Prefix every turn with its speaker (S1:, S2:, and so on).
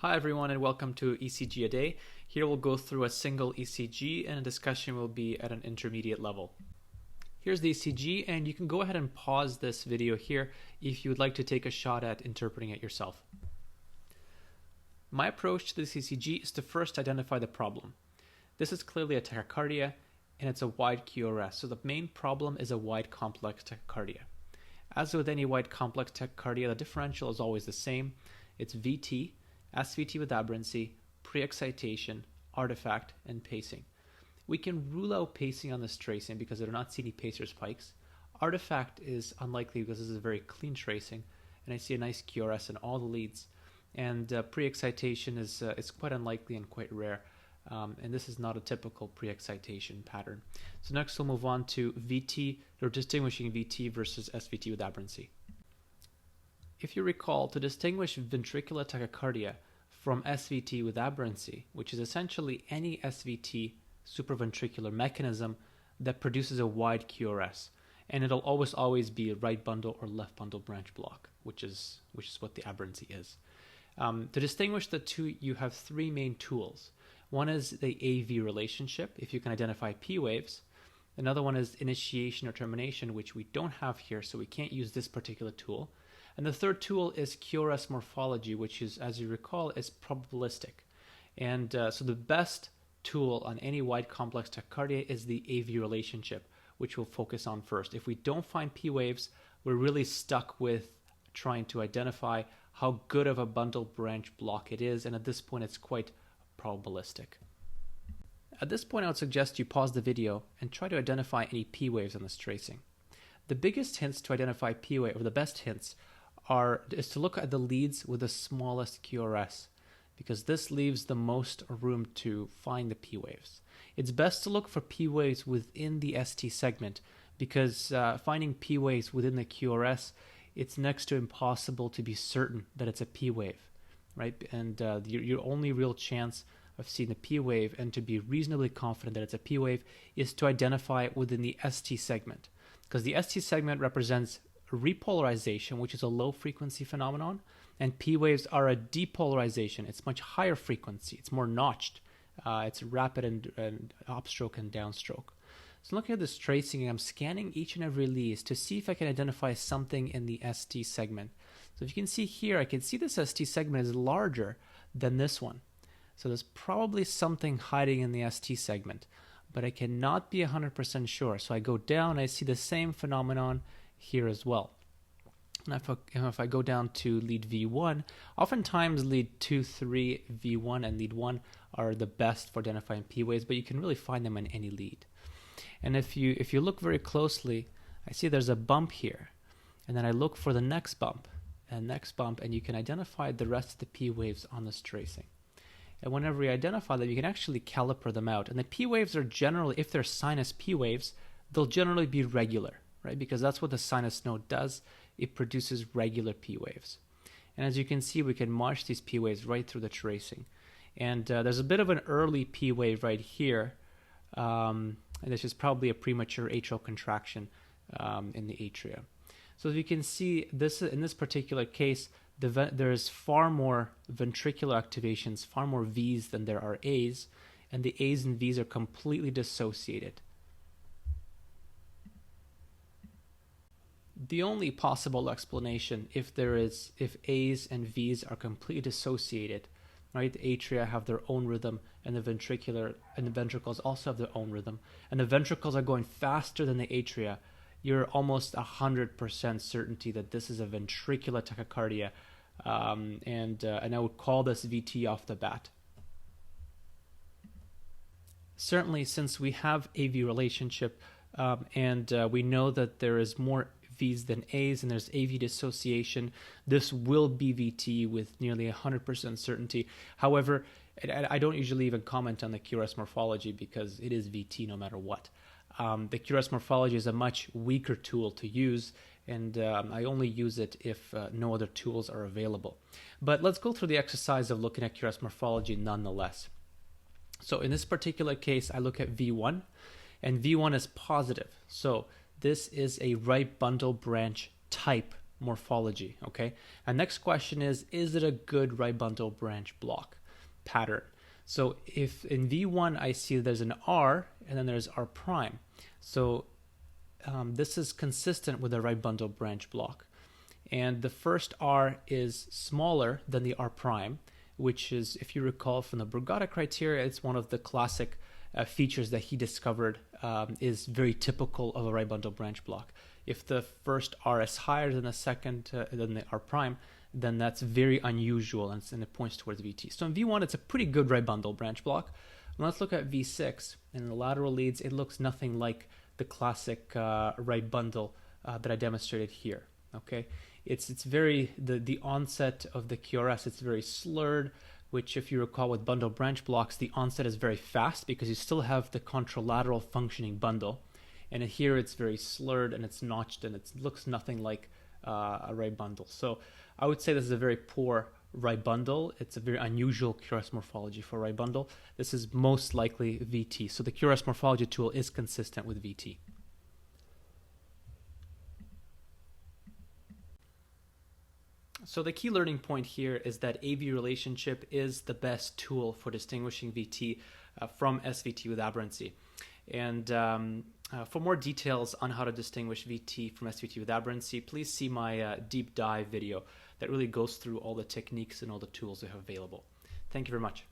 S1: Hi everyone and welcome to ECG a Day. Here we'll go through a single ECG and a discussion will be at an intermediate level. Here's the ECG and you can go ahead and pause this video here if you would like to take a shot at interpreting it yourself. My approach to this ECG is to first identify the problem. This is clearly a tachycardia and it's a wide QRS, so the main problem is a wide complex tachycardia. As with any wide complex tachycardia, the differential is always the same. It's VT, SVT with vibrancy, pre-excitation, artifact, and pacing. We can rule out pacing on this tracing because I do not see any pacer spikes. Artifact is unlikely because this is a very clean tracing, and I see a nice QRS in all the leads. And pre-excitation is quite unlikely and quite rare, and this is not a typical pre-excitation pattern. So next we'll move on to VT, or distinguishing VT versus SVT with vibrancy. If you recall, to distinguish ventricular tachycardia from SVT with aberrancy, which is essentially any SVT supraventricular mechanism that produces a wide QRS, and it'll always be a right bundle or left bundle branch block, which is what the aberrancy is. To distinguish the two, you have three main tools. One is the AV relationship, if you can identify P waves. Another one is initiation or termination, which we don't have here, so we can't use this particular tool. And the third tool is QRS morphology, which is, as you recall, is probabilistic. And so the best tool on any wide complex tachycardia is the AV relationship, which we'll focus on first. If we don't find P waves, we're really stuck with trying to identify how good of a bundle branch block it is, and at this point it's quite probabilistic. At this point I would suggest you pause the video and try to identify any P waves on this tracing. The biggest hints to identify P wave, or the best hints, is to look at the leads with the smallest QRS, because this leaves the most room to find the P waves. It's best to look for P waves within the ST segment, because finding P waves within the QRS, it's next to impossible to be certain that it's a P wave, right? And your only real chance of seeing a P wave and to be reasonably confident that it's a P wave is to identify it within the ST segment, because the ST segment represents repolarization, which is a low frequency phenomenon, and P waves are a depolarization. It's much higher frequency. It's more notched. It's rapid and upstroke and downstroke. So looking at this tracing, I'm scanning each and every lead to see if I can identify something in the ST segment. So if you can see here, I can see this ST segment is larger than this one. So there's probably something hiding in the ST segment, but I cannot be 100% sure. So I go down, I see the same phenomenon here as well. And if I go down to lead V1, oftentimes lead 2, 3, V1, and lead 1 are the best for identifying P waves, but you can really find them in any lead. And if you look very closely, I see there's a bump here, and then I look for the next bump, and you can identify the rest of the P waves on this tracing. And whenever you identify them, you can actually caliper them out. And the P waves are generally, if they're sinus P waves, they'll generally be regular, right? Because that's what the sinus node does. It produces regular P waves. And as you can see, we can march these P waves right through the tracing. And there's a bit of an early P wave right here. And this is probably a premature atrial contraction in the atria. So as you can see, in this particular case, there's far more ventricular activations, far more V's than there are A's, and the A's and V's are completely dissociated. The only possible explanation, if A's and V's are completely dissociated, right? The atria have their own rhythm, and the ventricles also have their own rhythm, and the ventricles are going faster than the atria. You're almost 100% certainty that this is a ventricular tachycardia, and I would call this VT off the bat. Certainly, since we have AV relationship, and we know that there is more V's than A's, and there's AV dissociation, this will be VT with nearly 100% certainty. However, I don't usually even comment on the QRS morphology because it is VT no matter what. The QRS morphology is a much weaker tool to use, and I only use it if no other tools are available. But let's go through the exercise of looking at QRS morphology nonetheless. So in this particular case, I look at V1, and V1 is positive. So this is a right bundle branch type morphology. Okay, and next question is it a good right bundle branch block pattern? So if in V1 I see there's an R and then there's R prime, so this is consistent with a right bundle branch block. And the first R is smaller than the R prime, which is, if you recall from the Brugada criteria, it's one of the classic features that he discovered is very typical of a right bundle branch block. If the first R is higher than the second, than the R prime, then that's very unusual and it points towards VT. So in V1, it's a pretty good right bundle branch block. And let's look at V6. In the lateral leads, it looks nothing like the classic right bundle that I demonstrated here. Okay, it's very, the onset of the QRS, it's very slurred, which if you recall with bundle branch blocks, the onset is very fast because you still have the contralateral functioning bundle. And here it's very slurred and it's notched and it looks nothing like a right bundle. So I would say this is a very poor right bundle. It's a very unusual QRS morphology for right bundle. This is most likely VT. So the QRS morphology tool is consistent with VT. So the key learning point here is that AV relationship is the best tool for distinguishing VT from SVT with aberrancy. And for more details on how to distinguish VT from SVT with aberrancy, please see my deep dive video that really goes through all the techniques and all the tools we have available. Thank you very much.